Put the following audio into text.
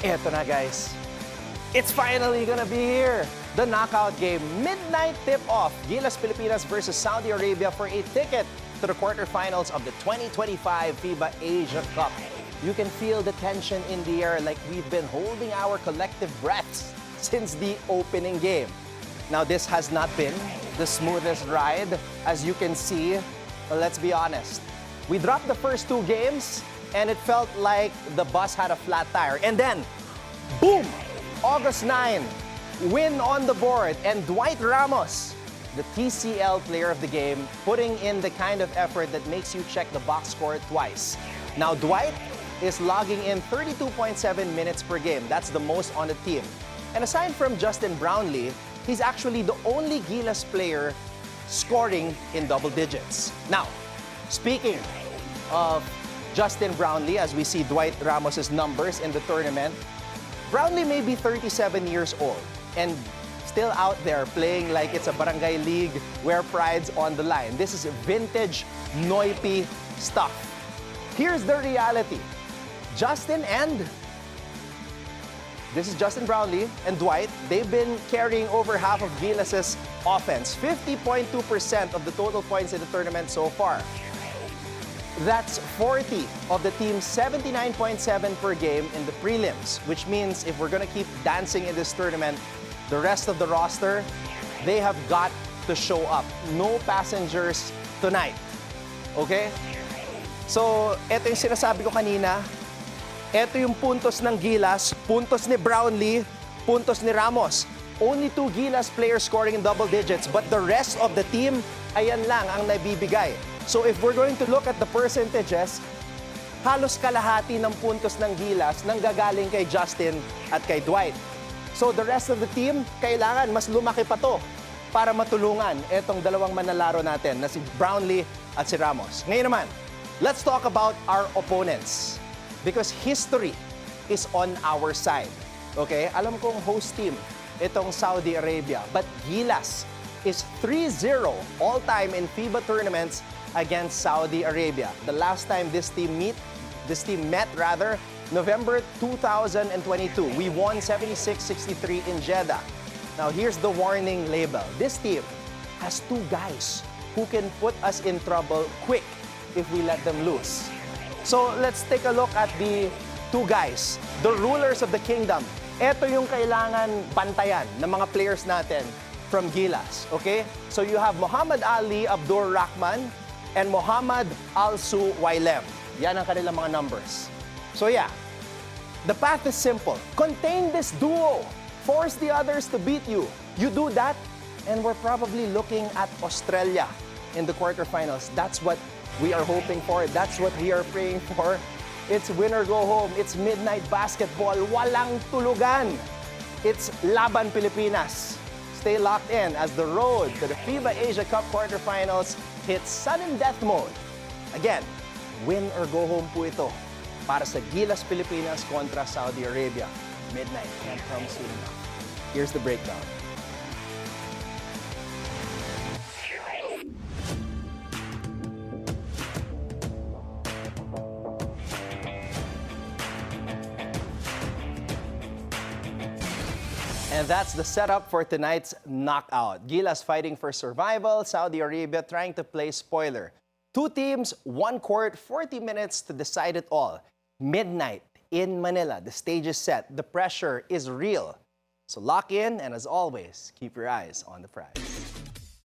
Eto na guys, it's finally gonna be here. The knockout game, midnight tip-off, Gilas Pilipinas versus Saudi Arabia for a ticket to the quarterfinals of the 2025 FIBA Asia Cup. You can feel the tension in the air like we've been holding our collective breaths since the opening game. Now this has not been the smoothest ride, as you can see. Well, let's be honest. We dropped the first two games and it felt like the bus had a flat tire. And then, boom! August 9, win on the board. And Dwight Ramos, the TCL player of the game, putting in the kind of effort that makes you check the box score twice. Now, Dwight is logging in 32.7 minutes per game. That's the most on the team. And aside from Justin Brownlee, he's actually the only Gilas player scoring in double digits. Now, speaking of Justin Brownlee, as we see Dwight Ramos' numbers in the tournament, Brownlee may be 37 years old and still out there playing like it's a barangay league where pride's on the line. This is vintage Noipi stuff. Here's the reality. This is Justin Brownlee and Dwight. They've been carrying over half of Gilas' offense, 50.2% of the total points in the tournament so far. That's 40 of the team's 79.7 per game in the prelims, which means if we're gonna keep dancing in this tournament, the rest of the roster, they have got to show up. No passengers tonight. Okay? So, eto yung sinasabi ko kanina. Eto yung puntos ng Gilas, puntos ni Brownlee, puntos ni Ramos. Only two Gilas players scoring in double digits, but the rest of the team, ayan lang ang nabibigay. So if we're going to look at the percentages, halos kalahati ng puntos ng Gilas nang gagaling kay Justin at kay Dwight. So the rest of the team, kailangan mas lumaki pa to para matulungan etong dalawang manlalaro natin na si Brownlee at si Ramos. Ngayon naman, let's talk about our opponents because history is on our side. Okay? Alam kong host team itong Saudi Arabia, but Gilas is 3-0 all-time in FIBA tournaments against Saudi Arabia. The last time this team met, November 2022. We won 76-63 in Jeddah. Now here's the warning label. This team has two guys who can put us in trouble quick if we let them loose. So let's take a look at the two guys, the rulers of the kingdom. Ito yung kailangan bantayan ng mga players natin from Gilas, okay? So you have Muhammad Ali Abdur Rahman and Muhammad Alsu Wailem. Yan ang kanilang mga numbers. So yeah, the path is simple. Contain this duo. Force the others to beat you. You do that, and we're probably looking at Australia in the quarterfinals. That's what we are hoping for. That's what we are praying for. It's win or go home. It's midnight basketball. Walang tulugan. It's Laban Pilipinas. Stay locked in as the road to the FIBA Asia Cup quarterfinals hits sudden death mode. Again, win or go home po ito para sa Gilas Pilipinas kontra Saudi Arabia. Midnight can't come soon enough. Here's the breakdown. And that's the setup for tonight's knockout. Gilas fighting for survival, Saudi Arabia trying to play spoiler. Two teams, one court, 40 minutes to decide it all. Midnight in Manila. The stage is set. The pressure is real. So lock in, and as always, keep your eyes on the prize.